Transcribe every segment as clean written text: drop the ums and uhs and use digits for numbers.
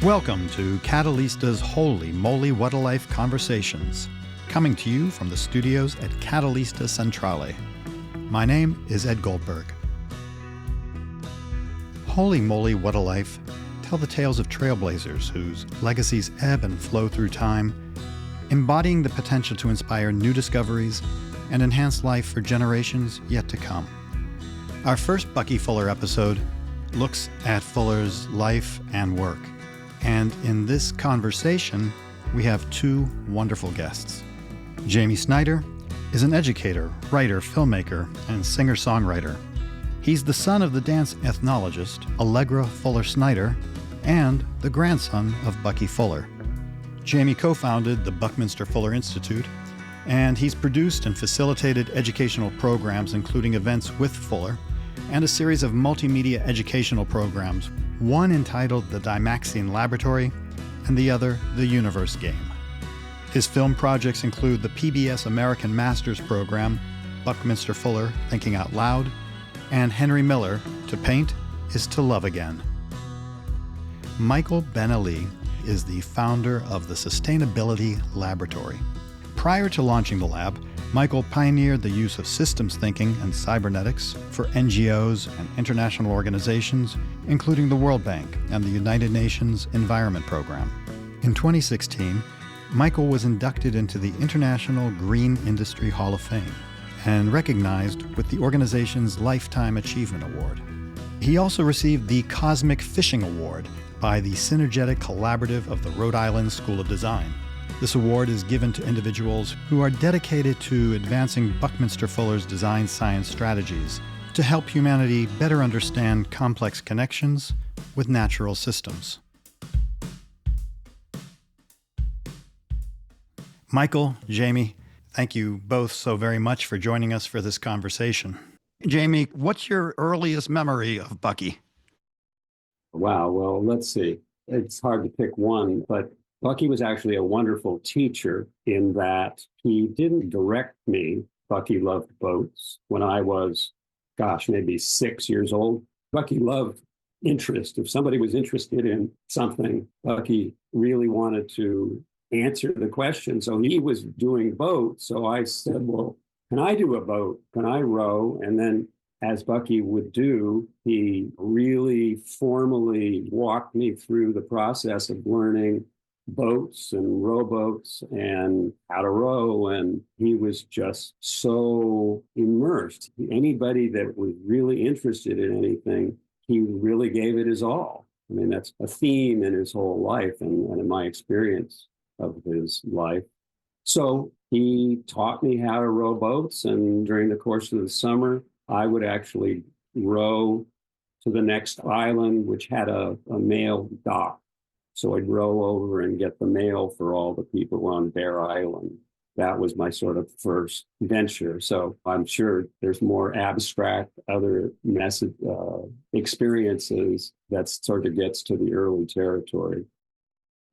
Welcome to Catalista's Holy Moly What a Life Conversations, coming to you from the studios at Catalista Centrale. My name is Ed Goldberg. Holy Moly What a Life tell the tales of trailblazers whose legacies ebb and flow through time, embodying the potential to inspire new discoveries and enhance life for generations yet to come. Our first Bucky Fuller episode looks at Fuller's life and work. And in this conversation, we have two wonderful guests. Jaime Snyder is an educator, writer, filmmaker, and singer-songwriter. He's the son of the dance ethnologist Allegra Fuller Snyder and the grandson of Bucky Fuller. Jaime co-founded the Buckminster Fuller Institute, and he's produced and facilitated educational programs including events with Fuller and a series of multimedia educational programs, one entitled the Dymaxion Laboratory and the other the Universe Game. His film projects include the PBS American Masters program, Buckminster Fuller Thinking Out Loud, and Henry Miller, To Paint is to Love Again. Michael Ben-Eli is the founder of the Sustainability Laboratory. Prior to launching the lab, Michael pioneered the use of systems thinking and cybernetics for NGOs and international organizations, including the World Bank and the United Nations Environment Program. In 2016, Michael was inducted into the International Green Industry Hall of Fame and recognized with the organization's Lifetime Achievement Award. He also received the Cosmic Fishing Award by the Synergetic Collaborative of the Rhode Island School of Design. This award is given to individuals who are dedicated to advancing Buckminster Fuller's design science strategies to help humanity better understand complex connections with natural systems. Michael, Jaime, thank you both so very much for joining us for this conversation. Jaime, what's your earliest memory of Bucky? Wow, well, let's see. It's hard to pick one, but Bucky was actually a wonderful teacher in that he didn't direct me. Bucky loved boats. When I was, maybe 6 years old, Bucky loved interest. If somebody was interested in something, Bucky really wanted to answer the question. So he was doing boats. So I said, well, can I do a boat? Can I row? And then as Bucky would do, he really formally walked me through the process of learning boats and rowboats and how to row, and he was just so immersed. Anybody that was really interested in anything, he really gave it his all. I mean, that's a theme in his whole life and in my experience of his life. So he taught me how to row boats, and during the course of the summer, I would actually row to the next island, which had a mail dock. So I'd row over and get the mail for all the people on Bear Island. That was my sort of first venture. So I'm sure there's more abstract other experiences that sort of gets to the early territory.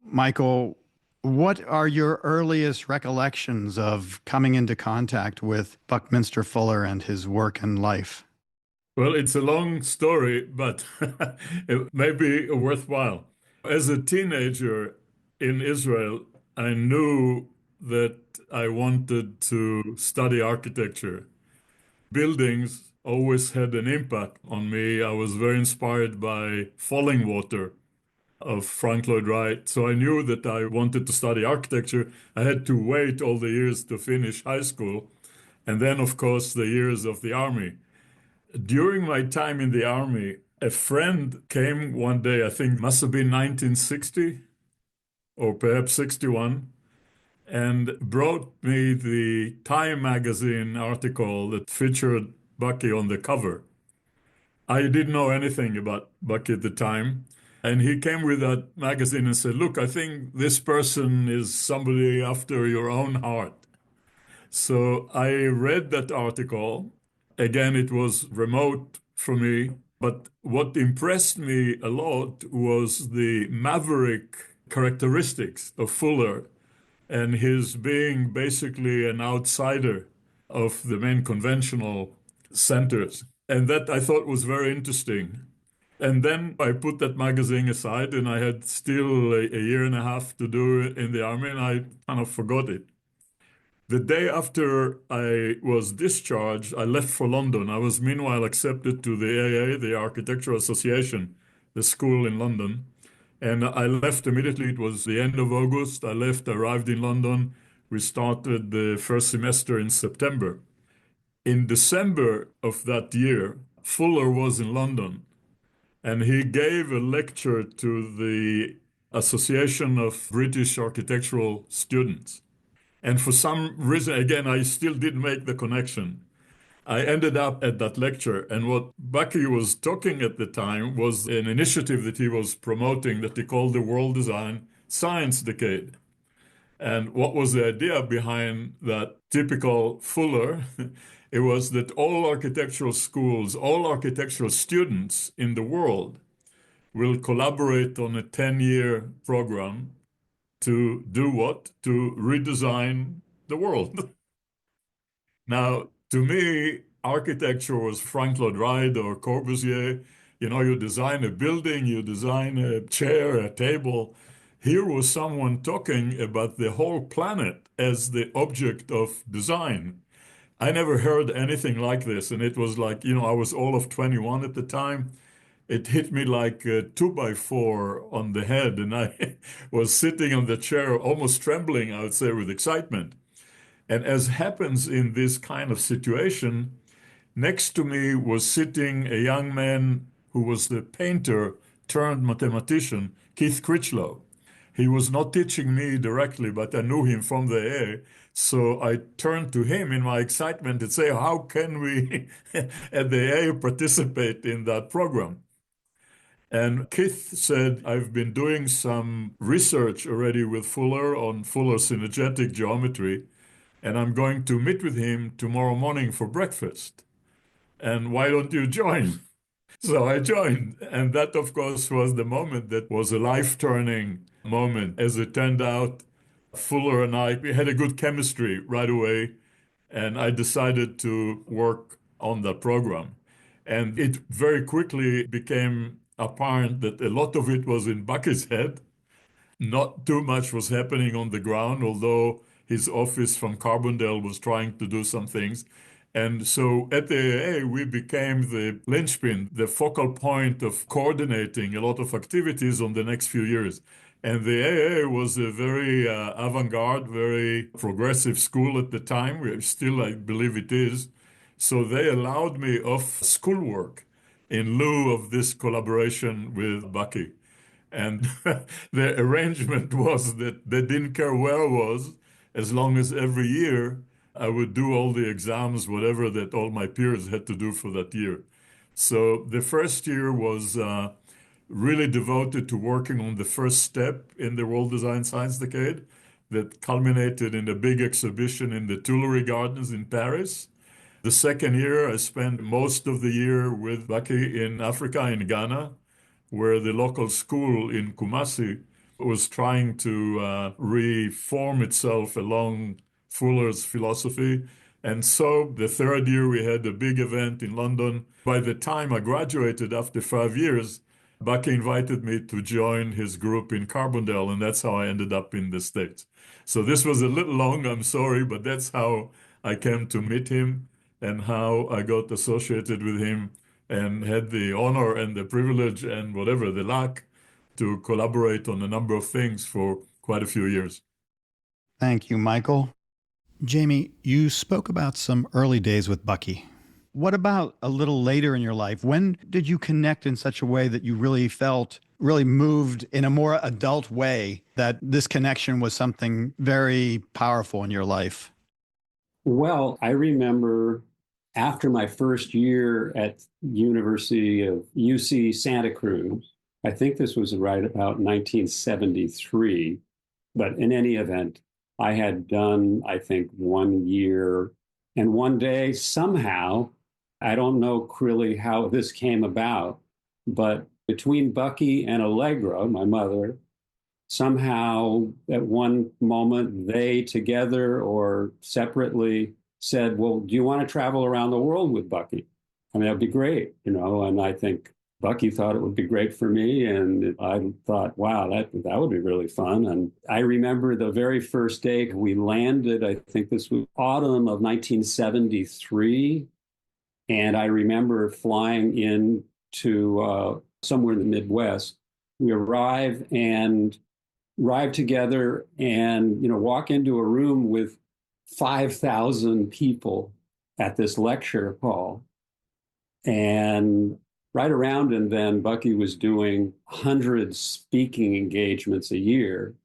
Michael, what are your earliest recollections of coming into contact with Buckminster Fuller and his work and life? Well, it's a long story, but it may be worthwhile. As a teenager in Israel, I knew that I wanted to study architecture. Buildings always had an impact on me. I was very inspired by Falling Water of Frank Lloyd Wright. So I knew that I wanted to study architecture. I had to wait all the years to finish high school. And then, of course, the years of the army. During my time in the army, a friend came one day, I think must have been 1960 or perhaps 61, and brought me the Time magazine article that featured Bucky on the cover. I didn't know anything about Bucky at the time. And he came with that magazine and said, look, I think this person is somebody after your own heart. So I read that article. Again, it was remote for me. But what impressed me a lot was the maverick characteristics of Fuller and his being basically an outsider of the main conventional centers. And that I thought was very interesting. And then I put that magazine aside, and I had still a year and a half to do in the army, and I kind of forgot it. The day after I was discharged, I left for London. I was meanwhile accepted to the AA, the Architectural Association, the school in London. And I left immediately. It was the end of August. I left, arrived in London. We started the first semester in September. In December of that year, Fuller was in London, and he gave a lecture to the Association of British Architectural Students. And for some reason, again, I still didn't make the connection. I ended up at that lecture, and what Bucky was talking at the time was an initiative that he was promoting that he called the World Design Science Decade. And what was the idea behind that typical Fuller? It was that all architectural schools, all architectural students in the world will collaborate on a 10-year program to do what? To redesign the world. Now, to me, architecture was Frank Lloyd Wright or Corbusier. You know, you design a building, you design a chair, a table. Here was someone talking about the whole planet as the object of design. I never heard anything like this. And it was like, you know, I was all of 21 at the time. It hit me like a 2x4 on the head. And I was sitting on the chair, almost trembling, I would say, with excitement. And as happens in this kind of situation, next to me was sitting a young man who was the painter turned mathematician, Keith Critchlow. He was not teaching me directly, but I knew him from the AA. So I turned to him in my excitement and say, how can we at the AA participate in that program? And Keith said, I've been doing some research already with Fuller on Fuller's synergetic geometry, and I'm going to meet with him tomorrow morning for breakfast. And why don't you join? So I joined. And that, of course, was the moment that was a life-turning moment. As it turned out, Fuller and I, we had a good chemistry right away. And I decided to work on that program. And it very quickly became apparent that a lot of it was in Bucky's head. Not too much was happening on the ground, although his office from Carbondale was trying to do some things. And so at the AA, we became the linchpin, the focal point of coordinating a lot of activities on the next few years. And the AA was a very avant-garde, very progressive school at the time. We still, I believe it is. So they allowed me off schoolwork in lieu of this collaboration with Bucky. And the arrangement was that they didn't care where I was, as long as every year I would do all the exams, whatever that all my peers had to do for that year. So the first year was really devoted to working on the first step in the World Design Science Decade that culminated in a big exhibition in the Tuileries Gardens in Paris. The second year, I spent most of the year with Bucky in Africa, in Ghana, where the local school in Kumasi was trying to reform itself along Fuller's philosophy. And so the third year, we had a big event in London. By the time I graduated after 5 years, Bucky invited me to join his group in Carbondale, and that's how I ended up in the States. So this was a little long, I'm sorry, but that's how I came to meet him and how I got associated with him and had the honor and the privilege and whatever, the luck to collaborate on a number of things for quite a few years. Thank you, Michael. Jaime, you spoke about some early days with Bucky. What about a little later in your life? When did you connect in such a way that you really felt, really moved in a more adult way, that this connection was something very powerful in your life? Well, I remember after my first year at University of UC Santa Cruz, I think this was right about 1973, but in any event, I had done, I think, 1 year. And one day, somehow, I don't know really how this came about, but between Bucky and Allegra, my mother, somehow at one moment, they together or separately said, well, do you want to travel around the world with Bucky? I mean, that'd be great, you know, and I think Bucky thought it would be great for me, and I thought, wow, that would be really fun. And I remember the very first day we landed, I think this was autumn of 1973, and I remember flying in to somewhere in the Midwest. We arrive together and, walk into a room with 5,000 people at this lecture hall. And right around, and then Bucky was doing 100 speaking engagements a year.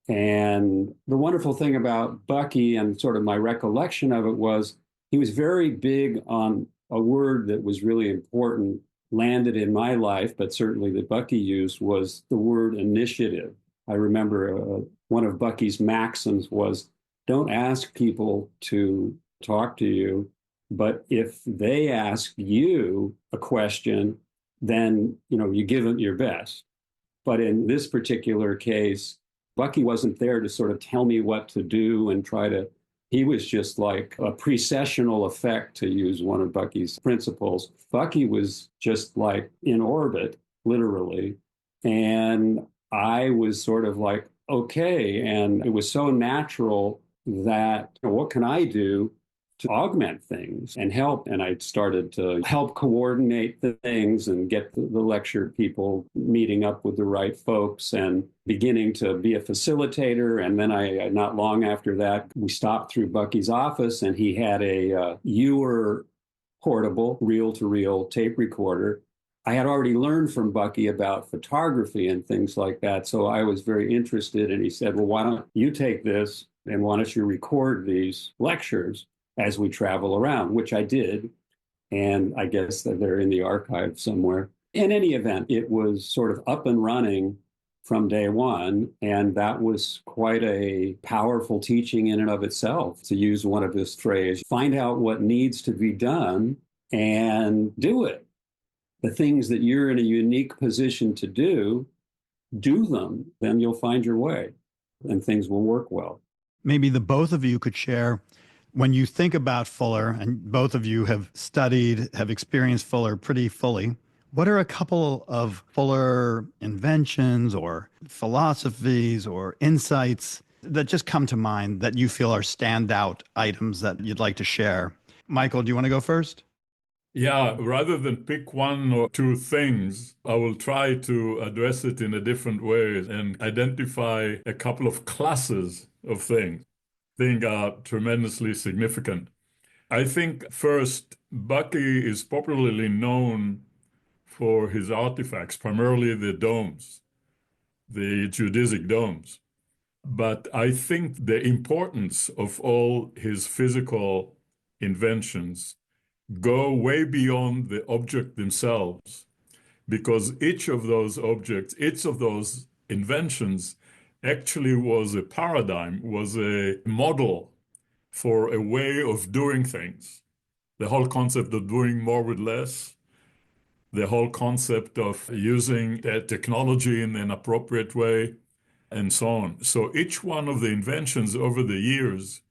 And the wonderful thing about Bucky and sort of my recollection of it was he was very big on a word that was really important, landed in my life, but certainly that Bucky used, was the word initiative. I remember one of Bucky's maxims was, don't ask people to talk to you, but if they ask you a question, then you give them your best. But in this particular case, Bucky wasn't there to sort of tell me what to do and he was just like a precessional effect, to use one of Bucky's principles. Bucky was just like in orbit, literally. And I was sort of like, okay. And it was so natural that, what can I do to augment things and help? And I started to help coordinate the things and get the lecture people meeting up with the right folks and beginning to be a facilitator. And then not long after that, we stopped through Bucky's office, and he had a Ewer portable reel-to-reel tape recorder. I had already learned from Bucky about photography and things like that, so I was very interested. And he said, well, why don't you take this and why don't you record these lectures as we travel around, which I did. And I guess that they're in the archive somewhere. In any event, it was sort of up and running from day one. And that was quite a powerful teaching in and of itself, to use one of his phrases: find out what needs to be done and do it. The things that you're in a unique position to do them, then you'll find your way and things will work well. Maybe the both of you could share, when you think about Fuller, and both of you have experienced Fuller pretty fully, what are a couple of Fuller inventions or philosophies or insights that just come to mind that you feel are standout items that you'd like to share? Michael, do you want to go first? Yeah, rather than pick one or two things, I will try to address it in a different way and identify a couple of classes of things I think are tremendously significant. I think first, Bucky is popularly known for his artifacts, primarily the domes, the geodesic domes. But I think the importance of all his physical inventions go way beyond the object themselves, because each of those objects, each of those inventions actually was a paradigm, was a model for a way of doing things. The whole concept of doing more with less, the whole concept of using technology in an appropriate way, and so on. So each one of the inventions over the years,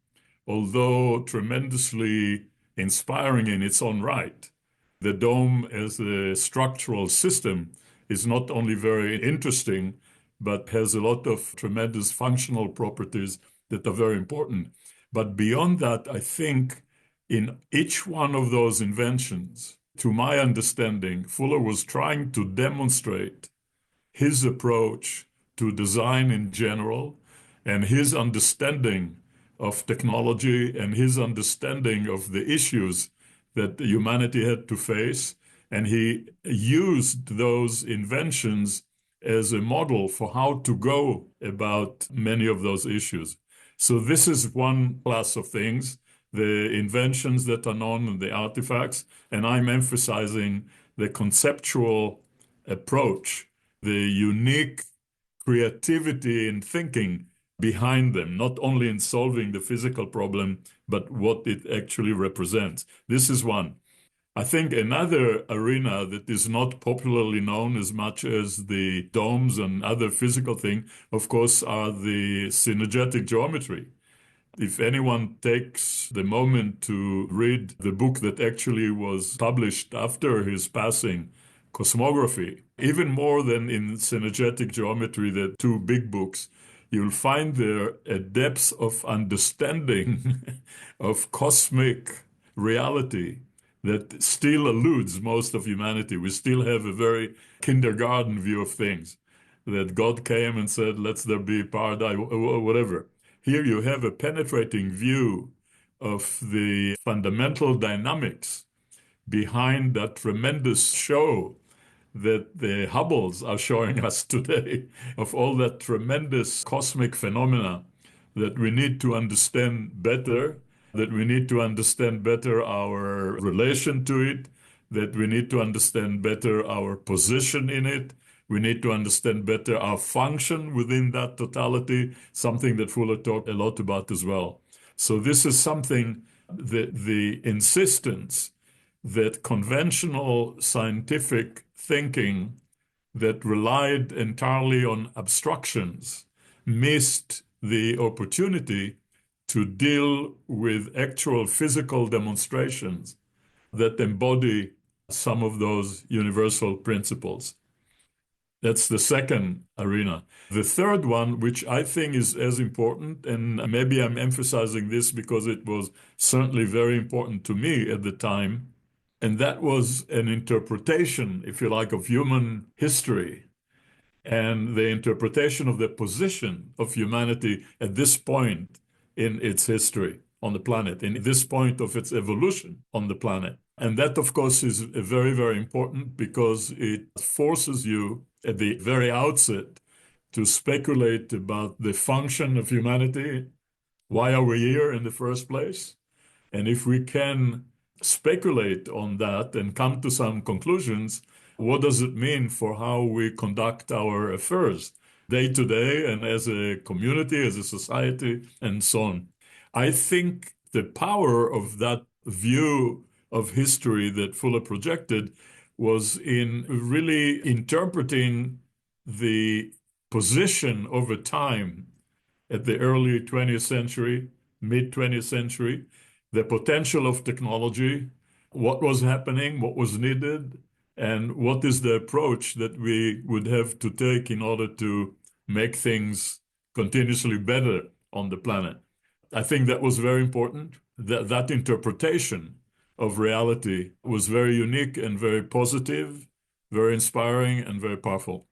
although tremendously inspiring in its own right, the dome as a structural system is not only very interesting, but has a lot of tremendous functional properties that are very important. But beyond that, I think in each one of those inventions, to my understanding, Fuller was trying to demonstrate his approach to design in general and his understanding of technology and his understanding of the issues that humanity had to face. And he used those inventions as a model for how to go about many of those issues. So this is one class of things, the inventions that are known and the artifacts, and I'm emphasizing the conceptual approach, the unique creativity and thinking behind them, not only in solving the physical problem, but what it actually represents. This is one. I think another arena that is not popularly known as much as the domes and other physical things, of course, are the synergetic geometry. If anyone takes the moment to read the book that actually was published after his passing cosmography, even more than in synergetic geometry, the two big books, you'll find there a depth of understanding of cosmic reality that still eludes most of humanity. We still have a very kindergarten view of things, that God came and said, let there be paradise, or whatever. Here you have a penetrating view of the fundamental dynamics behind that tremendous show that the Hubbles are showing us today, of all that tremendous cosmic phenomena that we need to understand better, that we need to understand better our relation to it, that we need to understand better our position in it. We need to understand better our function within that totality, something that Fuller talked a lot about as well. So this is something that the insistence that conventional scientific thinking that relied entirely on abstractions missed the opportunity to deal with actual physical demonstrations that embody some of those universal principles. That's the second arena. The third one, which I think is as important, and maybe I'm emphasizing this because it was certainly very important to me at the time, and that was an interpretation, if you like, of human history and the interpretation of the position of humanity at this point in its history on the planet, in this point of its evolution on the planet. And that, of course, is very, very important because it forces you at the very outset to speculate about the function of humanity. Why are we here in the first place? And if we can speculate on that and come to some conclusions, what does it mean for how we conduct our affairs day to day and as a community, as a society, and so on? I think the power of that view of history that Fuller projected was in really interpreting the position over time at the early 20th century, mid 20th century, the potential of technology, what was happening, what was needed, and what is the approach that we would have to take in order to make things continuously better on the planet. I think that was very important. That interpretation of reality was very unique and very positive, very inspiring and very powerful.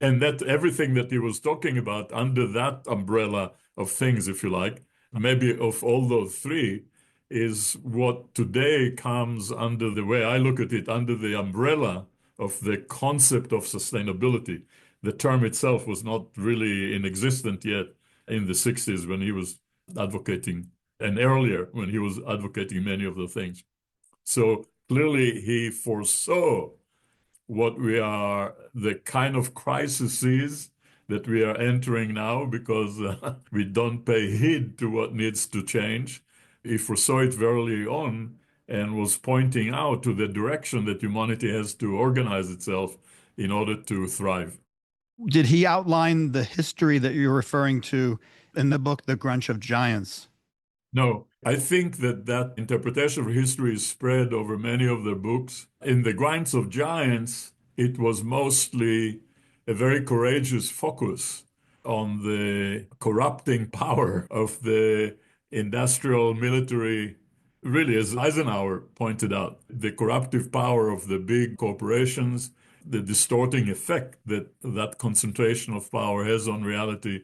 And that everything that he was talking about under that umbrella of things, if you like, maybe of all those three, is what today comes under, the way I look at it, under the umbrella of the concept of sustainability. The term itself was not really in existence yet in the 60s when he was advocating, and earlier when he was advocating many of the things. So clearly he foresaw what we are, the kind of crises that we are entering now because we don't pay heed to what needs to change. He foresaw it very early on and was pointing out to the direction that humanity has to organize itself in order to thrive. Did he outline the history that you're referring to in the book, The Grunch of Giants? No, I think that interpretation of history is spread over many of their books. In The Grunch of Giants, it was mostly a very courageous focus on the corrupting power of the industrial military, really, as Eisenhower pointed out, the corruptive power of the big corporations, the distorting effect that concentration of power has on reality.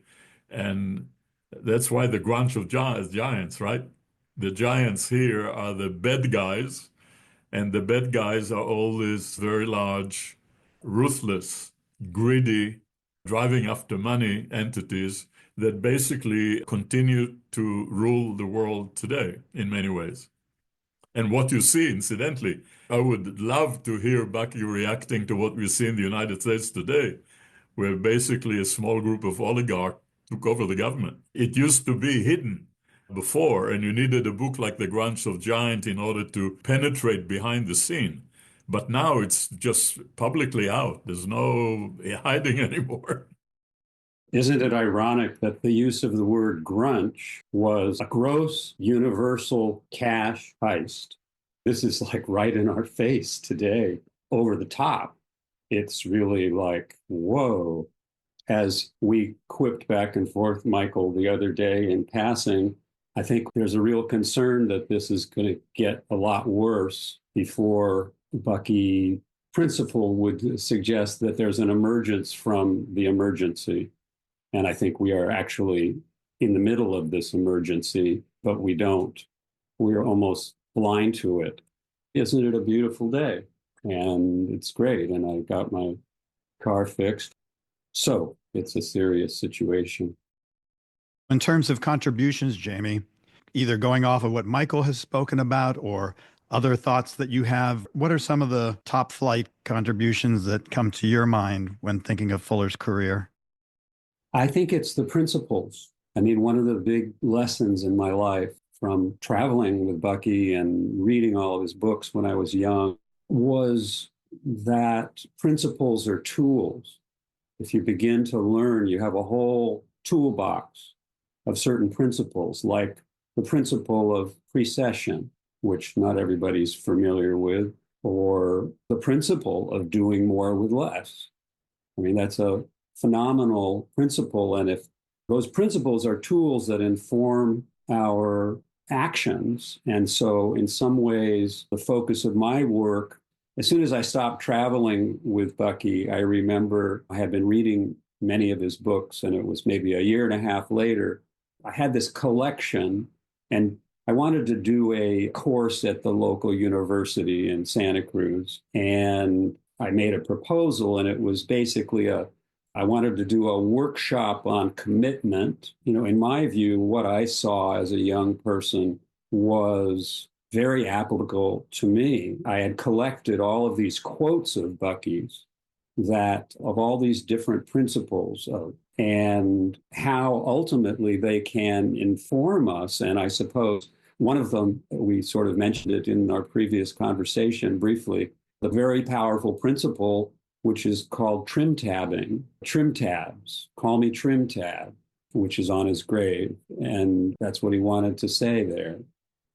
And that's why the Grunch of Giants, right? The giants here are the bad guys, and the bad guys are all these very large, ruthless, greedy, driving after money entities that basically continue to rule the world today in many ways. And what you see, incidentally, I would love to hear Bucky reacting to what we see in the United States today, where basically a small group of oligarchs took over the government. It used to be hidden before, and you needed a book like The Grunch of Giant in order to penetrate behind the scene. But now it's just publicly out. There's no hiding anymore. Isn't it ironic that the use of the word grunch was a gross universal cash heist? This is like right in our face today, over the top. it's really like, whoa. As we quipped back and forth, Michael, the other day in passing, I think there's a real concern that this is going to get a lot worse before Bucky principle would suggest that there's an emergence from the emergency. And I think we are actually in the middle of this emergency, but we don't. We're almost blind to it. Isn't it a beautiful day? And it's great. And I got my car fixed. So it's a serious situation. In terms of contributions, Jaime, either going off of what Michael has spoken about or other thoughts that you have, what are some of the top flight contributions that come to your mind when thinking of Fuller's career? I think it's the principles. I mean, one of the big lessons in my life from traveling with Bucky and reading all of his books when I was young was that principles are tools. If you begin to learn, you have a whole toolbox of certain principles, like the principle of precession, which not everybody's familiar with, or the principle of doing more with less. I mean, that's a phenomenal principle. And if those principles are tools that inform our actions, and so in some ways, the focus of my work, as soon as I stopped traveling with Bucky, I remember I had been reading many of his books, and it was maybe a year and a half later, I had this collection, and I wanted to do a course at the local university in Santa Cruz. And I made a proposal, and it was basically I wanted to do a workshop on commitment. You know, in my view, what I saw as a young person was very applicable to me. I had collected all of these quotes of Bucky's that of all these different principles and how ultimately they can inform us. And I suppose one of them, we sort of mentioned it in our previous conversation briefly, the very powerful principle, which is called trim tabbing, trim tabs, call me trim tab, which is on his grave. And that's what he wanted to say there.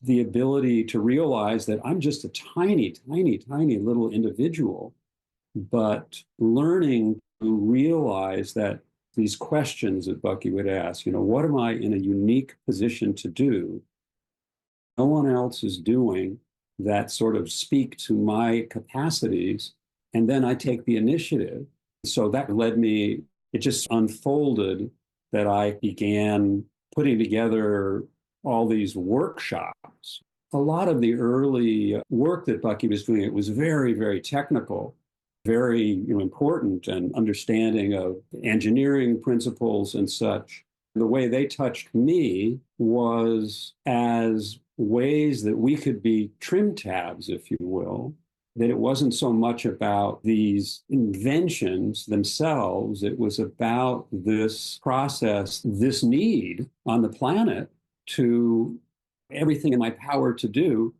The ability to realize that I'm just a tiny, tiny, tiny little individual, but learning to realize that these questions that Bucky would ask, you know, what am I in a unique position to do? No one else is doing that sort of speak to my capacities. And then I take the initiative. So that led me, it just unfolded that I began putting together all these workshops. A lot of the early work that Bucky was doing, it was very, very technical, very important, and understanding of engineering principles and such. The way they touched me was as ways that we could be trim tabs, if you will, that it wasn't so much about these inventions themselves. It was about this process, this need on the planet to everything in my power to do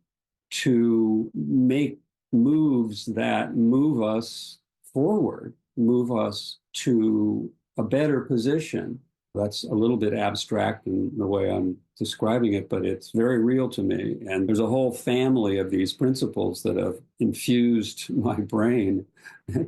to make moves that move us forward, move us to a better position. That's a little bit abstract in the way I'm describing it, but it's very real to me. And there's a whole family of these principles that have infused my brain,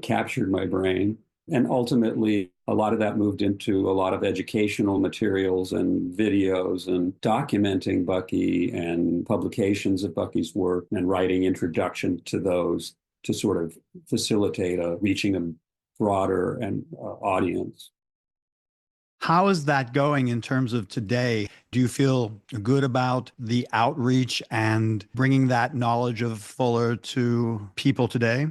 captured my brain. And ultimately, a lot of that moved into a lot of educational materials and videos and documenting Bucky and publications of Bucky's work and writing introduction to those to sort of facilitate reaching a broader and audience. How is that going in terms of today? Do you feel good about the outreach and bringing that knowledge of Fuller to people today?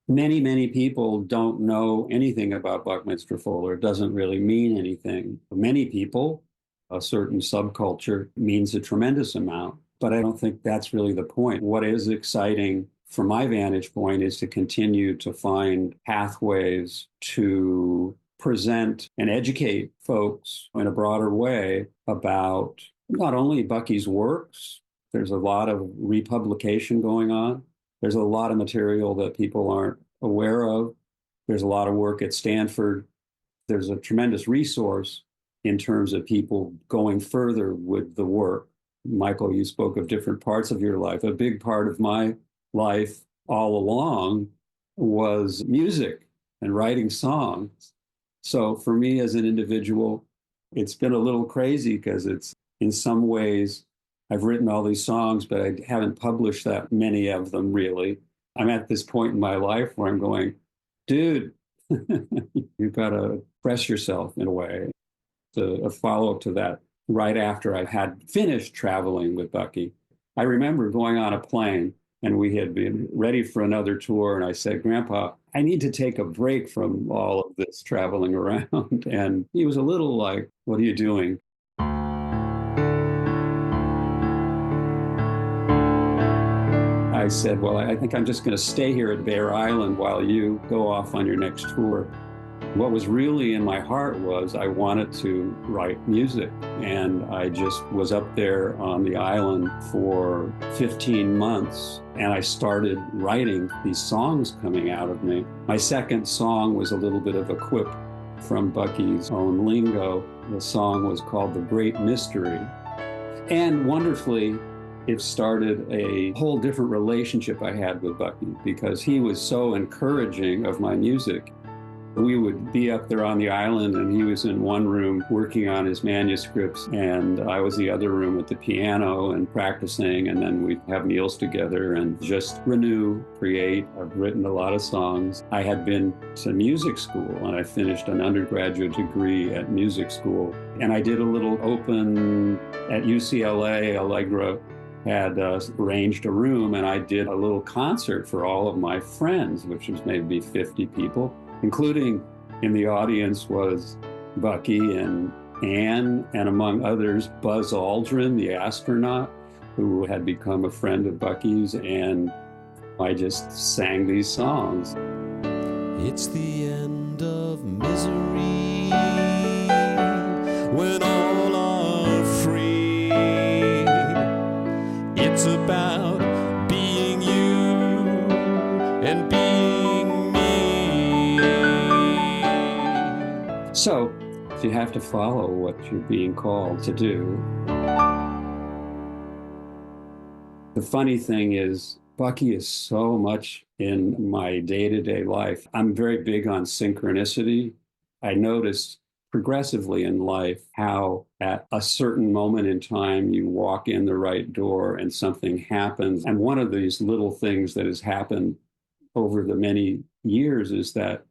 Many, many people don't know anything about Buckminster Fuller. It doesn't really mean anything. For many people, a certain subculture means a tremendous amount, but I don't think that's really the point. What is exciting from my vantage point is to continue to find pathways to present and educate folks in a broader way about not only Bucky's works, there's a lot of republication going on. There's a lot of material that people aren't aware of. There's a lot of work at Stanford. There's a tremendous resource in terms of people going further with the work. Michael, you spoke of different parts of your life. A big part of my life all along was music and writing songs. So for me as an individual, it's been a little crazy because it's in some ways, I've written all these songs, but I haven't published that many of them really. I'm at this point in my life where I'm going, dude, you've got to press yourself in a way. A follow-up to that, right after I had finished traveling with Bucky, I remember going on a plane and we had been ready for another tour. And I said, Grandpa, I need to take a break from all of this traveling around. And he was a little like, what are you doing? I said, well, I think I'm just going to stay here at Bear Island while you go off on your next tour. What was really in my heart was I wanted to write music. And I just was up there on the island for 15 months. And I started writing these songs coming out of me. My second song was a little bit of a quip from Bucky's own lingo. The song was called The Great Mystery. And wonderfully, it started a whole different relationship I had with Bucky because he was so encouraging of my music. We would be up there on the island and he was in one room working on his manuscripts and I was in the other room at the piano and practicing, and then we'd have meals together and just renew, create. I've written a lot of songs. I had been to music school and I finished an undergraduate degree at music school, and I did a little open at UCLA. Allegra had arranged a room and I did a little concert for all of my friends, which was maybe 50 people. Including in the audience was Bucky and Anne, and among others, Buzz Aldrin, the astronaut, who had become a friend of Bucky's, and I just sang these songs. It's the end of misery when all are free. It's about being you and being me. So if you have to follow what you're being called to do. The funny thing is, Bucky is so much in my day-to-day life. I'm very big on synchronicity. I noticed progressively in life how at a certain moment in time you walk in the right door and something happens. And one of these little things that has happened over the many years is that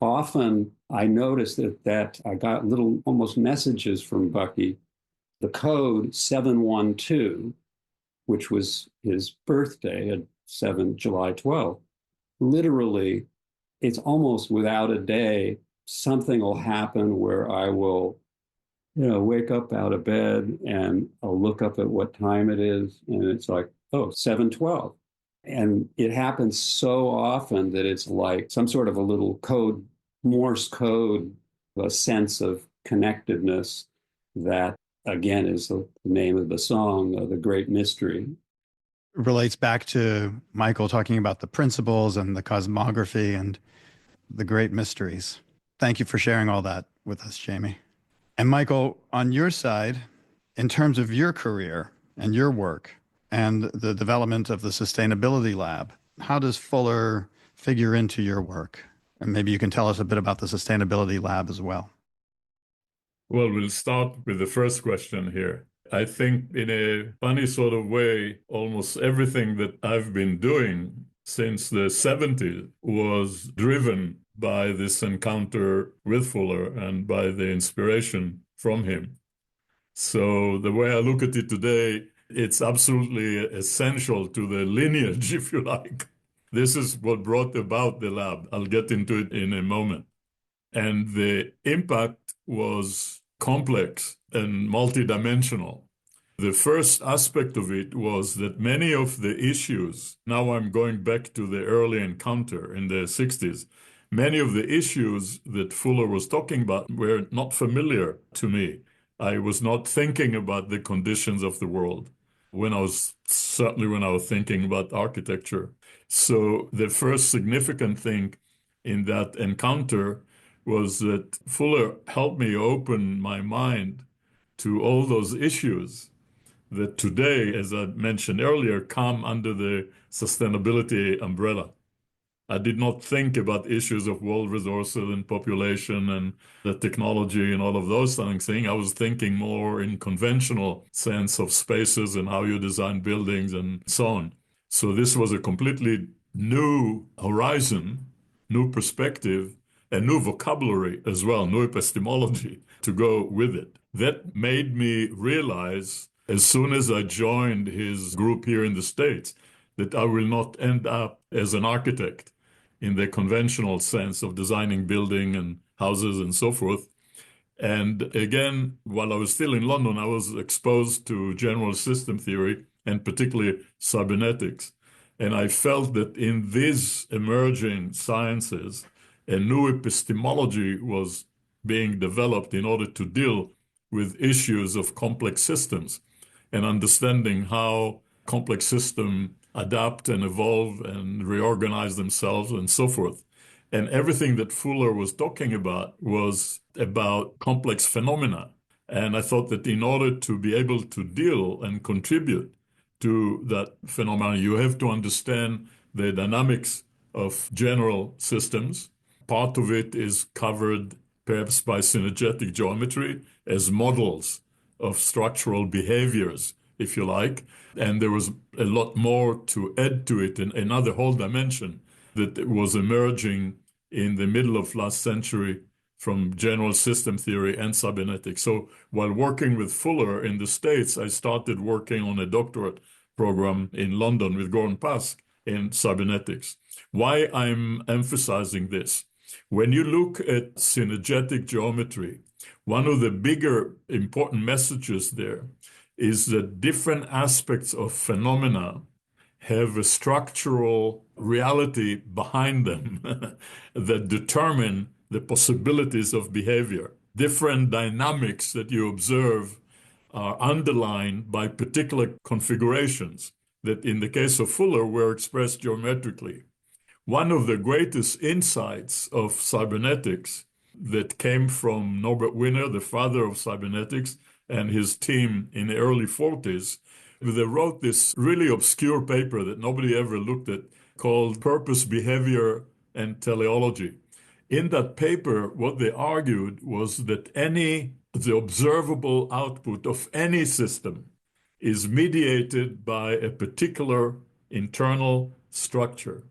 often I noticed that I got little almost messages from Bucky. The code 712, which was his birthday at July 12th, literally, it's almost without a day, something will happen where I will, wake up out of bed and I'll look up at what time it is. And it's like, oh, 7:12. And it happens so often that it's like some sort of a little code, Morse code, a sense of connectedness that, again, is the name of the song, The Great Mystery. Relates back to Michael talking about the principles and the cosmography and the great mysteries. Thank you for sharing all that with us, Jaime. And Michael, on your side, in terms of your career and your work and the development of the Sustainability Lab, how does Fuller figure into your work? And maybe you can tell us a bit about the Sustainability Lab as well. Well, we'll start with the first question here. I think in a funny sort of way, almost everything that I've been doing since the 70s was driven by this encounter with Fuller and by the inspiration from him. So the way I look at it today, it's absolutely essential to the lineage, if you like. This is what brought about the lab. I'll get into it in a moment. And the impact was complex and multidimensional. The first aspect of it was that many of the issues, now I'm going back to the early encounter in the 60s, many of the issues that Fuller was talking about were not familiar to me. I was not thinking about the conditions of the world when I was thinking about architecture. So the first significant thing in that encounter was that Fuller helped me open my mind to all those issues that today, as I mentioned earlier, come under the sustainability umbrella. I did not think about issues of world resources and population and the technology and all of those things. I was thinking more in conventional sense of spaces and how you design buildings and so on. So this was a completely new horizon, new perspective, a new vocabulary as well, new epistemology to go with it. That made me realize, as soon as I joined his group here in the States, that I will not end up as an architect in the conventional sense of designing building and houses and so forth. And again, while I was still in London, I was exposed to general system theory and particularly cybernetics. And I felt that in these emerging sciences, a new epistemology was being developed in order to deal with issues of complex systems and understanding how complex systems adapt and evolve and reorganize themselves and so forth. And everything that Fuller was talking about was about complex phenomena. And I thought that in order to be able to deal and contribute to that phenomenon, you have to understand the dynamics of general systems. Part of it is covered perhaps by synergetic geometry as models of structural behaviors, if you like. And there was a lot more to add to it in another whole dimension that was emerging in the middle of last century from general system theory and cybernetics. So while working with Fuller in the States, I started working on a doctorate program in London with Gordon Pask in cybernetics. Why I'm emphasizing this? When you look at synergetic geometry, one of the bigger important messages there is that different aspects of phenomena have a structural reality behind them that determine the possibilities of behavior. Different dynamics that you observe are underlined by particular configurations that in the case of Fuller were expressed geometrically. One of the greatest insights of cybernetics that came from Norbert Wiener, the father of cybernetics, and his team in the early 40s, they wrote this really obscure paper that nobody ever looked at called Purpose, Behavior, and Teleology. In that paper, what they argued was that the observable output of any system is mediated by a particular internal structure.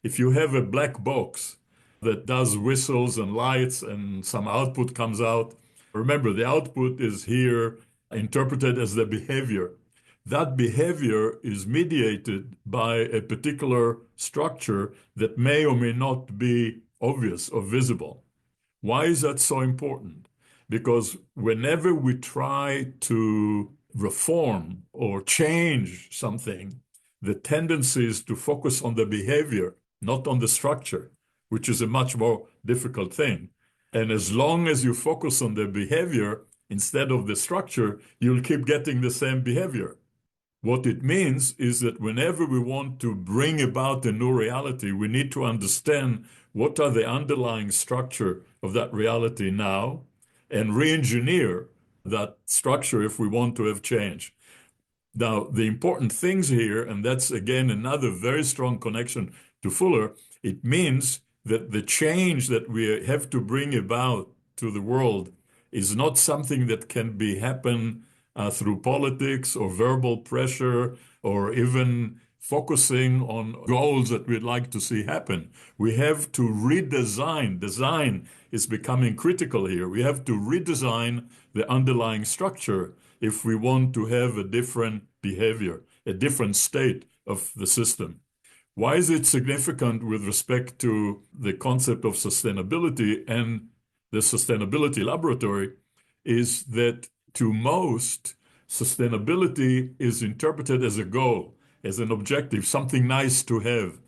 If you have a black box that does whistles and lights and some output comes out, remember the output is here interpreted as the behavior. That behavior is mediated by a particular structure that may or may not be obvious or visible. Why is that so important? Because whenever we try to reform or change something, the tendency is to focus on the behavior, not on the structure, which is a much more difficult thing. And as long as you focus on the behavior instead of the structure, you'll keep getting the same behavior. What it means is that whenever we want to bring about a new reality, we need to understand what are the underlying structure of that reality now and re-engineer that structure if we want to have change. Now, the important things here, and that's again another very strong connection to Fuller, it means that the change that we have to bring about to the world is not something that can happen through politics or verbal pressure or even focusing on goals that we'd like to see happen. We have to redesign. Design is becoming critical here. We have to redesign the underlying structure if we want to have a different behavior, a different state of the system. Why is it significant with respect to the concept of sustainability and the sustainability laboratory is that to most, sustainability is interpreted as a goal, as an objective, something nice to have.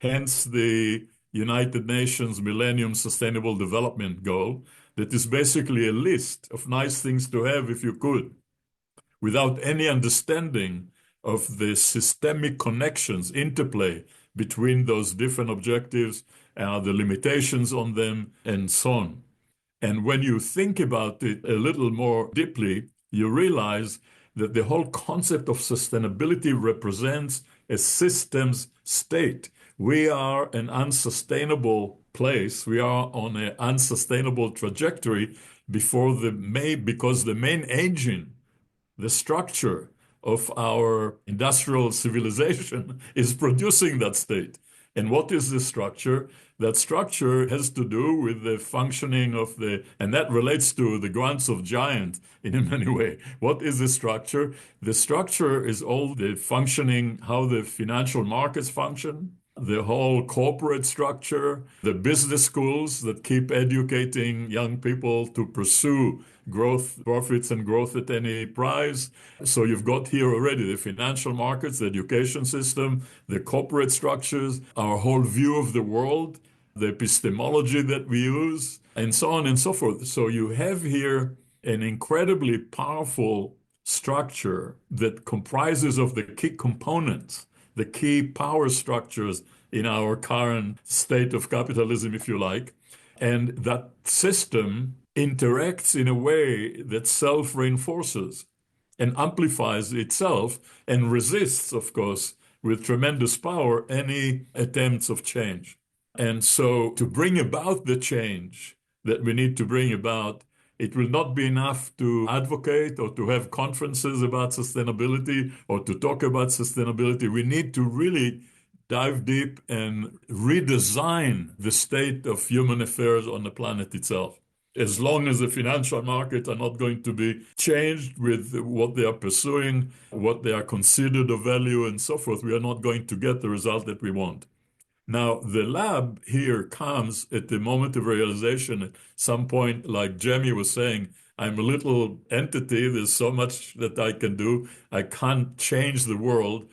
Hence the United Nations Millennium Sustainable Development Goal, that is basically a list of nice things to have if you could, without any understanding of the systemic connections, interplay between those different objectives, the limitations on them, and so on. And when you think about it a little more deeply, you realize that the whole concept of sustainability represents a systems state, we are an unsustainable place. We are on an unsustainable trajectory because the main engine, the structure of our industrial civilization is producing that state. And what is the structure? That structure has to do with the functioning of and that relates to the grants of giant in many ways. What is the structure? The structure is all the functioning, how the financial markets function, the whole corporate structure, the business schools that keep educating young people to pursue growth, profits, and growth at any price. So you've got here already the financial markets, the education system, the corporate structures, our whole view of the world, the epistemology that we use, and so on and so forth. So you have here an incredibly powerful structure that comprises of the key components, the key power structures in our current state of capitalism, if you like. And that system interacts in a way that self-reinforces and amplifies itself and resists, of course, with tremendous power, any attempts of change. And so to bring about the change that we need to bring about, it will not be enough to advocate or to have conferences about sustainability or to talk about sustainability. We need to really dive deep and redesign the state of human affairs on the planet itself. As long as the financial markets are not going to be changed with what they are pursuing, what they are considered of value and so forth, we are not going to get the result that we want. Now, the lab here comes at the moment of realization. At some point, like Jaime was saying, I'm a little entity. There's so much that I can do. I can't change the world.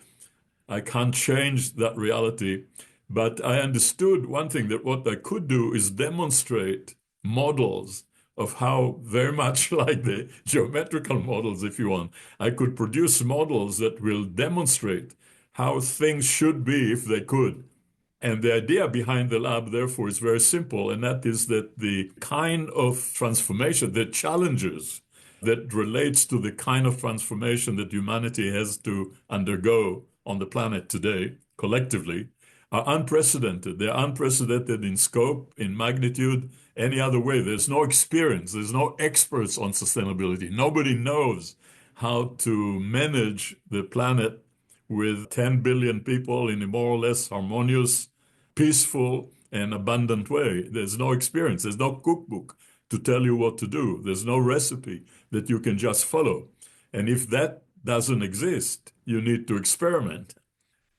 I can't change that reality. But I understood one thing, that what I could do is demonstrate models of how, very much like the geometrical models, if you want, I could produce models that will demonstrate how things should be if they could. And the idea behind the lab, therefore, is very simple, and that is that the kind of transformation, the challenges that relates to the kind of transformation that humanity has to undergo on the planet today, collectively, are unprecedented. They're unprecedented in scope, in magnitude, any other way. There's no experience. There's no experts on sustainability. Nobody knows how to manage the planet with 10 billion people in a more or less harmonious, peaceful, and abundant way. There's no experience. There's no cookbook to tell you what to do. There's no recipe that you can just follow. And if that doesn't exist, you need to experiment.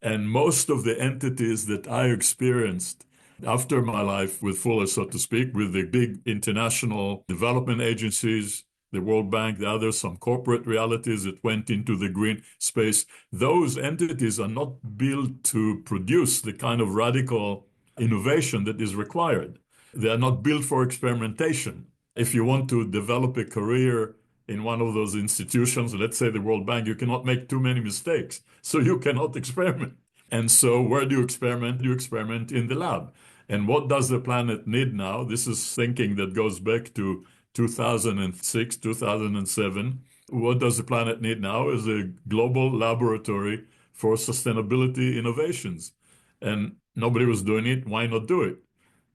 And most of the entities that I experienced after my life with Fuller, so to speak, with the big international development agencies, the World Bank, the others, some corporate realities that went into the green space, those entities are not built to produce the kind of radical innovation that is required. They are not built for experimentation. If you want to develop a career in one of those institutions, let's say the World Bank, you cannot make too many mistakes, so you cannot experiment. And so where do you experiment? You experiment in the lab. And what does the planet need now? This is thinking that goes back to 2006, 2007. What does the planet need now is a global laboratory for sustainability innovations. And nobody was doing it. Why not do it?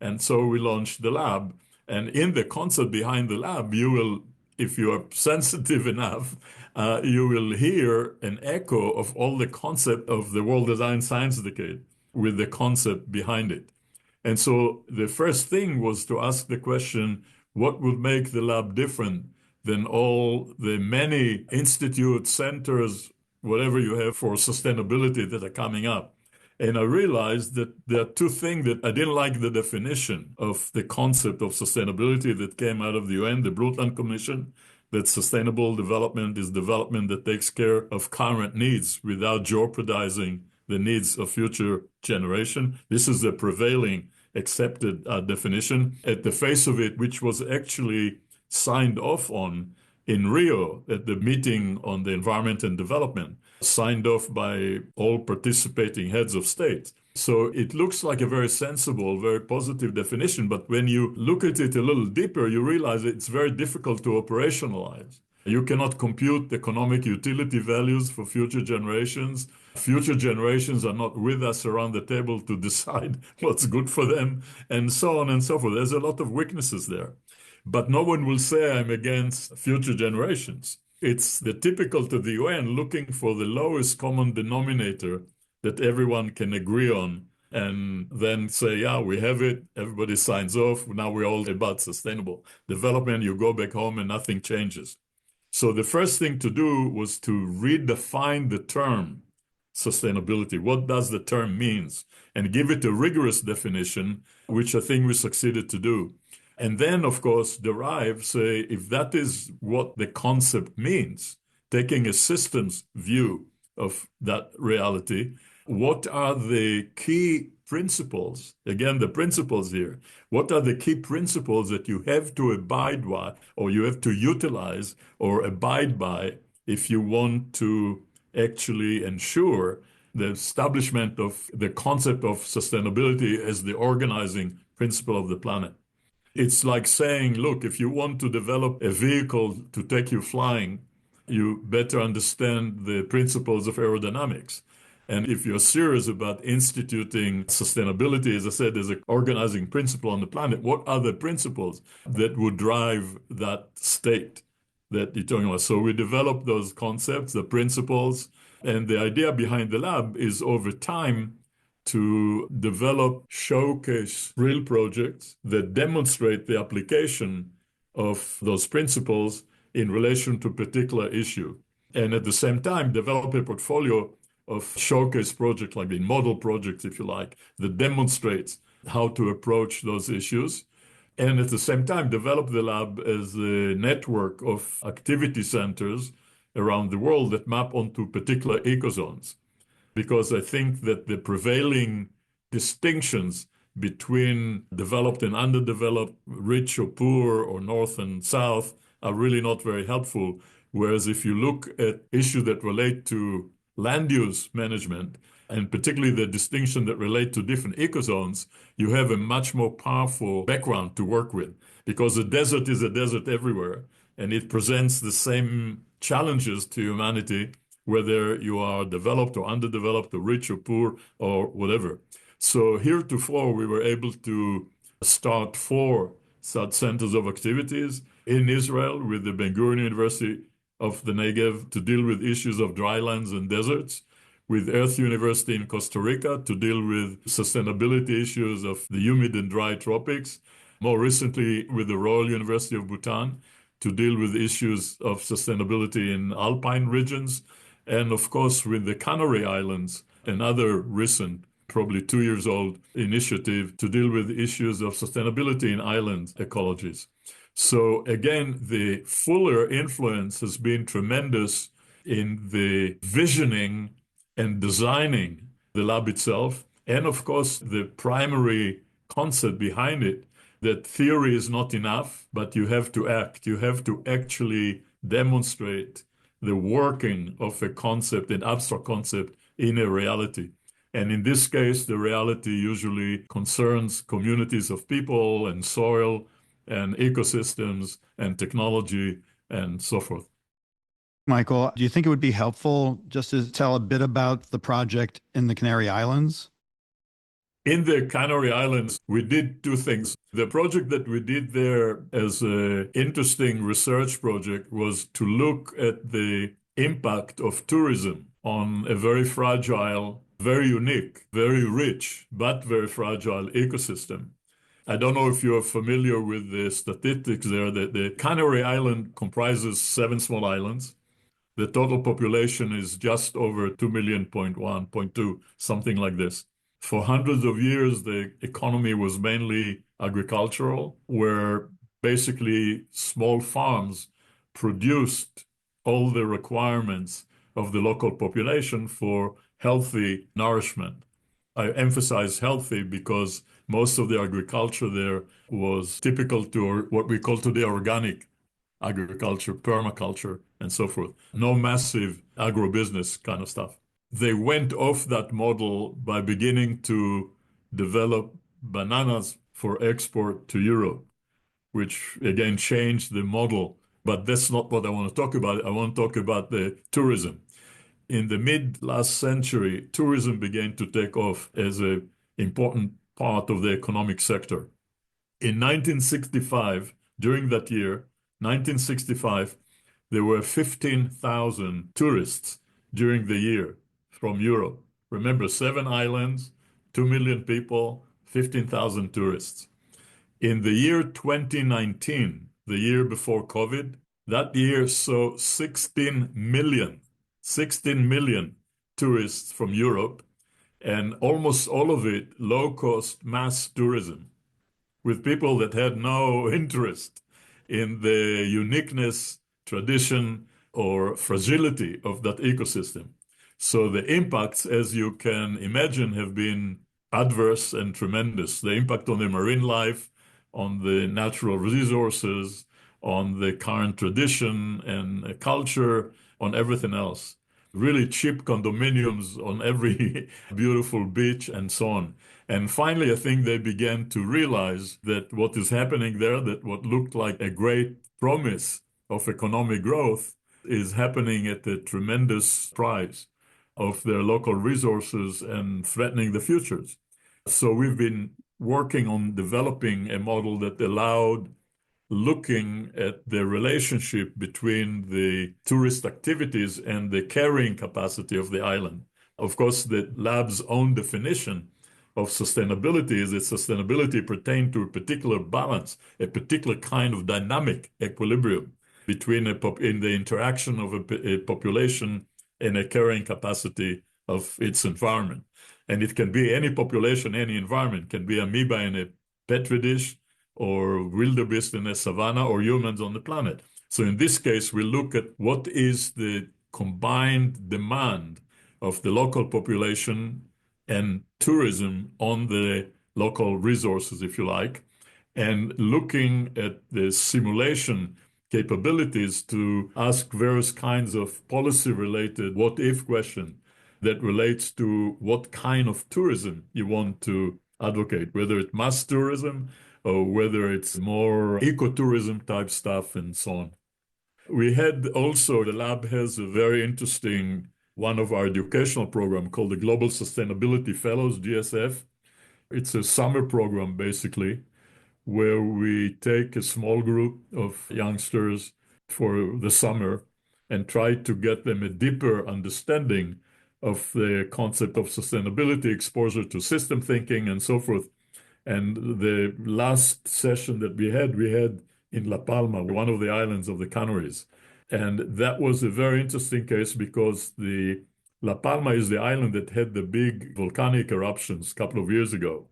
And so we launched the lab. And in the concept behind the lab, you will, if you are sensitive enough, you will hear an echo of all the concept of the World Design Science Decade with the concept behind it. And so the first thing was to ask the question, what would make the lab different than all the many institutes, centers, whatever you have for sustainability that are coming up? And I realized that there are two things that I didn't like: the definition of the concept of sustainability that came out of the UN, the Brundtland Commission, that sustainable development is development that takes care of current needs without jeopardizing the needs of future generation. This is the prevailing accepted definition at the face of it, which was actually signed off on in Rio at the meeting on the environment and development, signed off by all participating heads of state. So it looks like a very sensible, very positive definition, but when you look at it a little deeper, you realize it's very difficult to operationalize. You cannot compute economic utility values for future generations. Future generations are not with us around the table to decide what's good for them, and so on and so forth. There's a lot of weaknesses there. But no one will say I'm against future generations. It's the typical to the UN looking for the lowest common denominator that everyone can agree on, and then say, yeah, we have it, everybody signs off, now we're all about sustainable development, you go back home and nothing changes. So the first thing to do was to redefine the term sustainability. What does the term means? And give it a rigorous definition, which I think we succeeded to do. And then, of course, derive, say, if that is what the concept means, taking a systems view of that reality, what are the key principles? Again, the principles here. What are the key principles that you have to abide by, or you have to utilize or abide by if you want to actually ensure the establishment of the concept of sustainability as the organizing principle of the planet? It's like saying, look, if you want to develop a vehicle to take you flying, you better understand the principles of aerodynamics. And if you're serious about instituting sustainability, as I said, as an organizing principle on the planet, what are the principles that would drive that state that you're talking about? So we developed those concepts, the principles, and the idea behind the lab is over time to develop, showcase real projects that demonstrate the application of those principles in relation to a particular issue. And at the same time, develop a portfolio of showcase projects, like the model projects, if you like, that demonstrates how to approach those issues. And at the same time, develop the lab as a network of activity centers around the world that map onto particular ecozones. Because I think that the prevailing distinctions between developed and underdeveloped, rich or poor, or north and south are really not very helpful. Whereas if you look at issues that relate to land use management, and particularly the distinction that relate to different ecozones, you have a much more powerful background to work with, because a desert is a desert everywhere, and it presents the same challenges to humanity, whether you are developed or underdeveloped or rich or poor or whatever. So heretofore, we were able to start 4 such centers of activities in Israel with the Ben-Gurion University of the Negev to deal with issues of drylands and deserts, with Earth University in Costa Rica to deal with sustainability issues of the humid and dry tropics, more recently with the Royal University of Bhutan to deal with issues of sustainability in alpine regions, and of course with the Canary Islands, another recent, probably 2 years old initiative to deal with issues of sustainability in island ecologies. So again, the Fuller influence has been tremendous in the visioning and designing the lab itself, and of course the primary concept behind it, that theory is not enough, but you have to act. You have to actually demonstrate the working of a concept, an abstract concept, in a reality. And in this case, the reality usually concerns communities of people and soil and ecosystems and technology and so forth. Michael, do you think it would be helpful just to tell a bit about the project in the Canary Islands? In the Canary Islands, we did 2 things. The project that we did there as an interesting research project was to look at the impact of tourism on a very fragile, very unique, very rich, but very fragile ecosystem. I don't know if you're familiar with the statistics there, that the Canary Island comprises 7 small islands. The total population is just over 2 million, 0.1, 0.2, something like this. For hundreds of years, the economy was mainly agricultural, where basically small farms produced all the requirements of the local population for healthy nourishment. I emphasize healthy because most of the agriculture there was typical to what we call today organic agriculture, permaculture, and so forth. No massive agribusiness kind of stuff. They went off that model by beginning to develop bananas for export to Europe, which again changed the model. But that's not what I want to talk about. I want to talk about the tourism. in the mid last century, tourism began to take off as an important part of the economic sector. In 1965, during that year, 1965, there were 15,000 tourists during the year from Europe. Remember, 7 islands, 2 million people, 15,000 tourists. In the year 2019, the year before COVID, that year saw 16 million tourists from Europe, and almost all of it low-cost mass tourism, with people that had no interest in the uniqueness, tradition, or fragility of that ecosystem. So the impacts, as you can imagine, have been adverse and tremendous. The impact on the marine life, on the natural resources, on the current tradition and culture, on everything else. Really cheap condominiums on every beautiful beach and so on. And finally, I think they began to realize that what is happening there, that what looked like a great promise of economic growth is happening at a tremendous price of their local resources and threatening the futures. So we've been working on developing a model that allowed looking at the relationship between the tourist activities and the carrying capacity of the island. Of course, the lab's own definition of sustainability is that sustainability pertains to a particular balance, a particular kind of dynamic equilibrium between in the interaction of a population and a carrying capacity of its environment. And it can be any population, any environment, can be amoeba in a petri dish, or wildebeest in a savanna, or humans on the planet. So in this case, we look at what is the combined demand of the local population and tourism on the local resources, if you like, and looking at the simulation capabilities to ask various kinds of policy-related what-if question that relates to what kind of tourism you want to advocate, whether it's mass tourism or whether it's more ecotourism type stuff and so on. We had also, the lab has a very interesting, one of our educational program called the Global Sustainability Fellows, GSF. It's a summer program, basically, where we take a small group of youngsters for the summer and try to get them a deeper understanding of the concept of sustainability, exposure to system thinking, and so forth. And the last session that we had in La Palma, one of the islands of the Canaries. And that was a very interesting case because the La Palma is the island that had the big volcanic eruptions a couple of years ago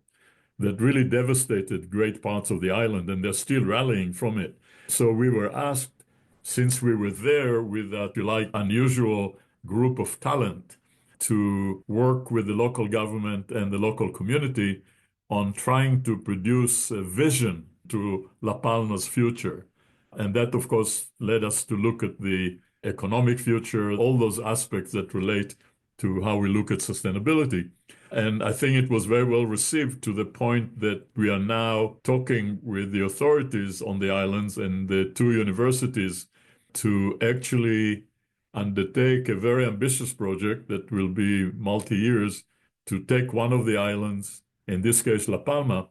that really devastated great parts of the island, and they're still rallying from it. So we were asked, since we were there with that, if you like, unusual group of talent, to work with the local government and the local community on trying to produce a vision to La Palma's future. And that, of course, led us to look at the economic future, all those aspects that relate to how we look at sustainability. And I think it was very well received to the point that we are now talking with the authorities on the islands and the 2 universities to actually undertake a very ambitious project that will be multi-years to take one of the islands, in this case La Palma,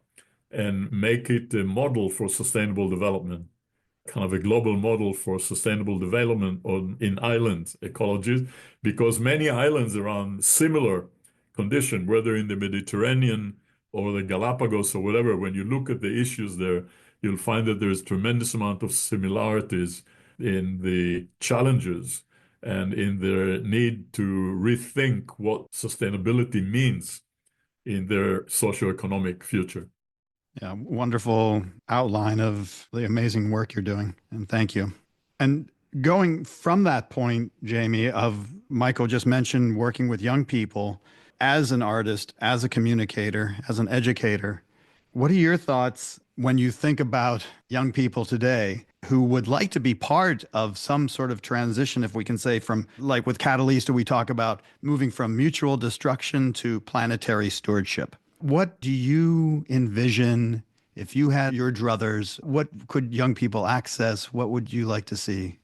and make it a model for sustainable development, kind of a global model for sustainable development in island ecologies, because many islands are on similar condition, whether in the Mediterranean or the Galapagos or whatever. When you look at the issues there, you'll find that there's tremendous amount of similarities in the challenges and in their need to rethink what sustainability means in their socioeconomic future. Yeah, wonderful outline of the amazing work you're doing, and thank you. And going from that point, Jaime, of Michael just mentioned working with young people as an artist, as a communicator, as an educator, what are your thoughts when you think about young people today who would like to be part of some sort of transition, if we can say, from, like with Catalysta, we talk about moving from mutual destruction to planetary stewardship. What do you envision if you had your druthers? What could young people access? What would you like to see?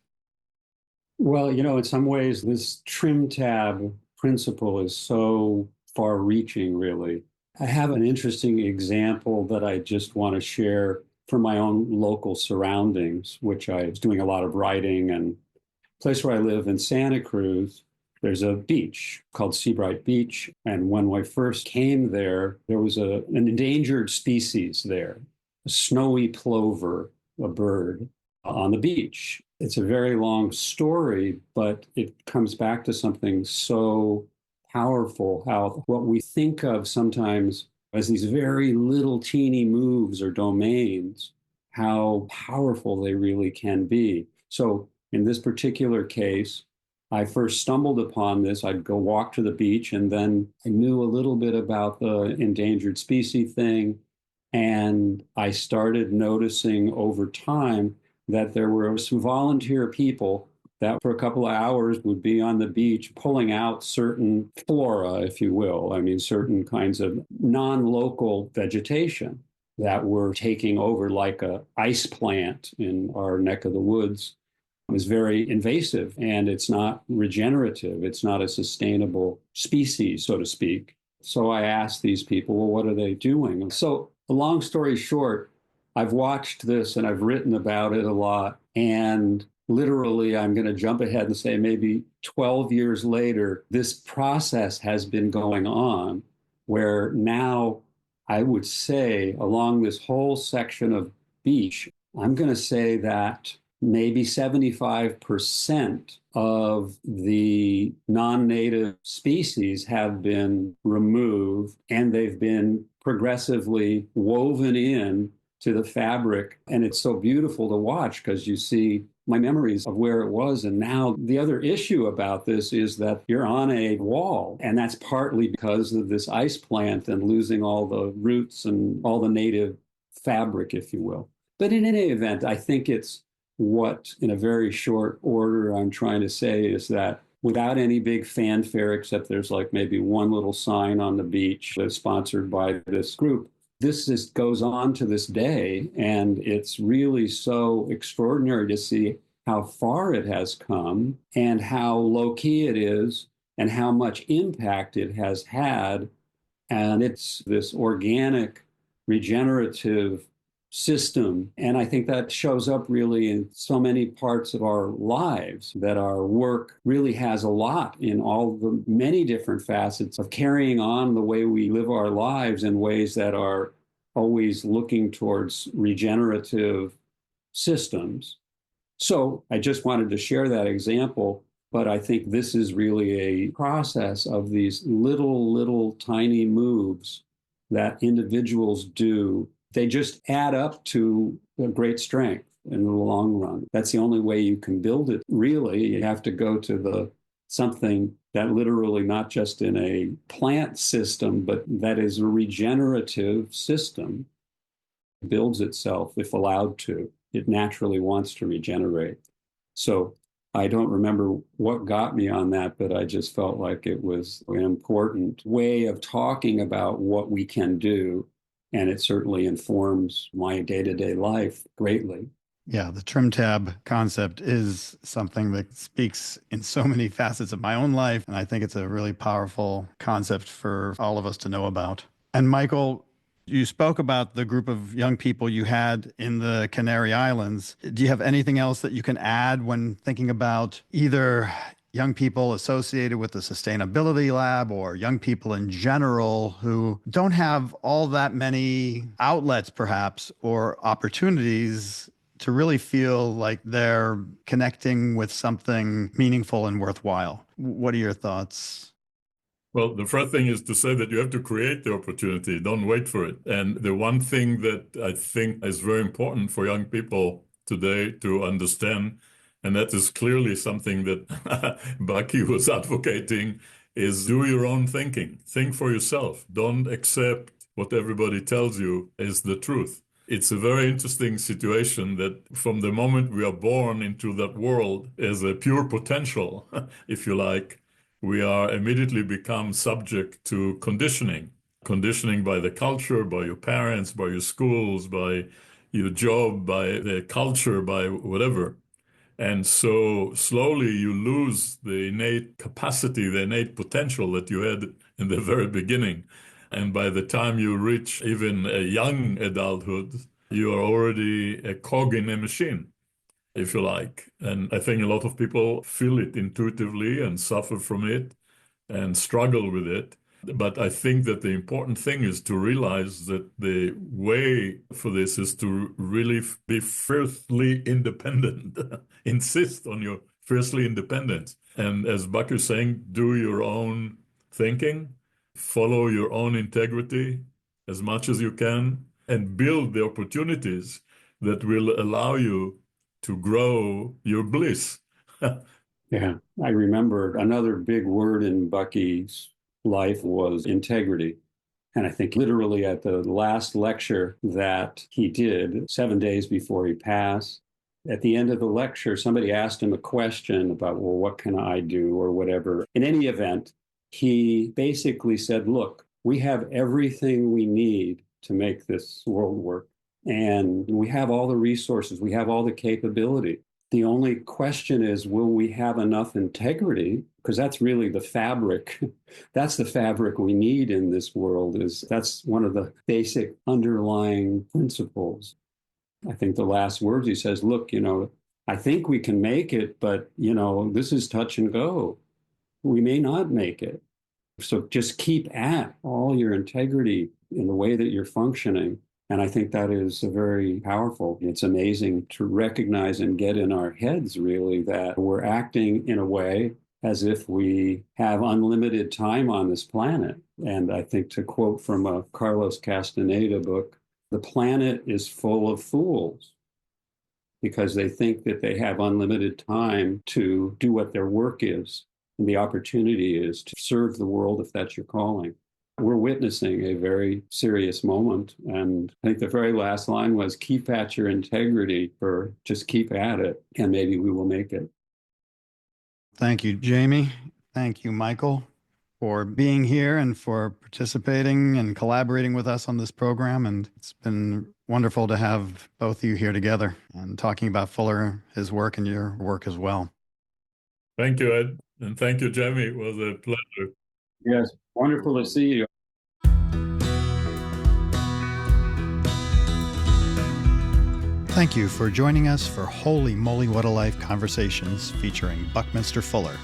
Well, in some ways, this trim tab principle is so far reaching, really. I have an interesting example that I just want to share from my own local surroundings, which I was doing a lot of writing. And the place where I live in Santa Cruz, there's a beach called Seabright Beach. And when I first came there, there was an endangered species there, a snowy plover, a bird on the beach. It's a very long story, but it comes back to something so powerful, how what we think of sometimes as these very little teeny moves or domains, how powerful they really can be. So in this particular case, I first stumbled upon this. I'd go walk to the beach, and then I knew a little bit about the endangered species thing. And I started noticing over time that there were some volunteer people that for a couple of hours would be on the beach pulling out certain flora, if you will. I mean, certain kinds of non-local vegetation that were taking over, like a ice plant in our neck of the woods. It was very invasive, and it's not regenerative. It's not a sustainable species, so to speak. So I asked these people, well, what are they doing? So, a long story short, I've watched this and I've written about it a lot. And literally, I'm going to jump ahead and say maybe 12 years later, this process has been going on where now I would say along this whole section of beach, I'm going to say that maybe 75% of the non-native species have been removed, and they've been progressively woven in to the fabric. And it's so beautiful to watch because you see my memories of where it was. And now the other issue about this is that you're on a wall, and that's partly because of this ice plant and losing all the roots and all the native fabric, if you will. But in any event, I think it's what, in a very short order, I'm trying to say is that without any big fanfare, except there's like maybe one little sign on the beach that's sponsored by this group, this goes on to this day. And it's really so extraordinary to see how far it has come and how low key it is and how much impact it has had. And it's this organic, regenerative system. And I think that shows up really in so many parts of our lives, that our work really has a lot in all the many different facets of carrying on the way we live our lives in ways that are always looking towards regenerative systems. So I just wanted to share that example, but I think this is really a process of these little tiny moves that individuals do. They just add up to a great strength in the long run. That's the only way you can build it. Really, you have to go to something that literally not just in a plant system, but that is a regenerative system, builds itself if allowed to. It naturally wants to regenerate. So I don't remember what got me on that, but I just felt like it was an important way of talking about what we can do. And it certainly informs my day-to-day life greatly. Yeah, the trim tab concept is something that speaks in so many facets of my own life. And I think it's a really powerful concept for all of us to know about. And Michael, you spoke about the group of young people you had in the Canary Islands. Do you have anything else that you can add when thinking about either young people associated with the Sustainability Lab or young people in general who don't have all that many outlets, perhaps, or opportunities to really feel like they're connecting with something meaningful and worthwhile? What are your thoughts? Well, the first thing is to say that you have to create the opportunity. Don't wait for it. And the one thing that I think is very important for young people today to understand, and that is clearly something that Bucky was advocating, is do your own thinking. Think for yourself. Don't accept what everybody tells you is the truth. It's a very interesting situation that from the moment we are born into that world as a pure potential, if you like, we are immediately become subject to conditioning by the culture, by your parents, by your schools, by your job, by the culture, by whatever. And so slowly you lose the innate capacity, the innate potential that you had in the very beginning. And by the time you reach even a young adulthood, you are already a cog in a machine, if you like. And I think a lot of people feel it intuitively and suffer from it and struggle with it. But I think that the important thing is to realize that the way for this is to really be fiercely independent. Insist on your fiercely independence. And as Bucky is saying, do your own thinking, follow your own integrity as much as you can, and build the opportunities that will allow you to grow your bliss. Yeah, I remember another big word in Bucky's life was integrity. And I think literally at the last lecture that he did, 7 days before he passed, at the end of the lecture, somebody asked him a question about, well, what can I do or whatever. In any event, he basically said, look, we have everything we need to make this world work. And we have all the resources, we have all the capability. The only question is, will we have enough integrity? Because that's really the fabric. That's the fabric we need in this world. That's one of the basic underlying principles. I think the last words he says, look, I think we can make it, but, this is touch and go. We may not make it. So just keep at all your integrity in the way that you're functioning. And I think that is very powerful. It's amazing to recognize and get in our heads, really, that we're acting in a way as if we have unlimited time on this planet. And I think, to quote from a Carlos Castaneda book, the planet is full of fools because they think that they have unlimited time to do what their work is. And the opportunity is to serve the world if that's your calling. We're witnessing a very serious moment. And I think the very last line was, keep at your integrity, or just keep at it, and maybe we will make it. Thank you, Jaime. Thank you, Michael, for being here and for participating and collaborating with us on this program. And it's been wonderful to have both of you here together and talking about Fuller, his work, and your work as well. Thank you, Ed. And thank you, Jaime. It was a pleasure. Yes, wonderful to see you. Thank you for joining us for Holy Moly What a Life Conversations featuring Buckminster Fuller.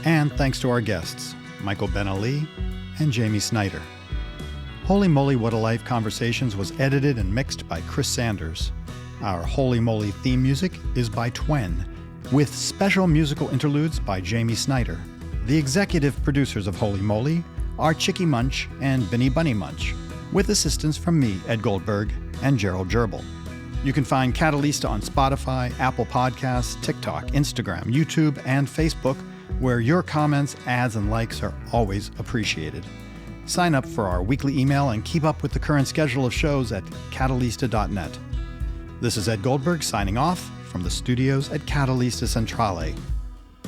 And thanks to our guests, Michael Ben-Eli and Jaime Snyder. Holy Moly What a Life Conversations was edited and mixed by Chris Sanders. Our Holy Moly theme music is by Twen, with special musical interludes by Jaime Snyder. The executive producers of Holy Moly are Chicky Munch and Benny Bunny Munch, with assistance from me, Ed Goldberg, and Gerald Gerbil. You can find Catalista on Spotify, Apple Podcasts, TikTok, Instagram, YouTube, and Facebook, where your comments, ads, and likes are always appreciated. Sign up for our weekly email and keep up with the current schedule of shows at catalista.net. This is Ed Goldberg signing off from the studios at Catalista Centrale.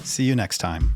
See you next time.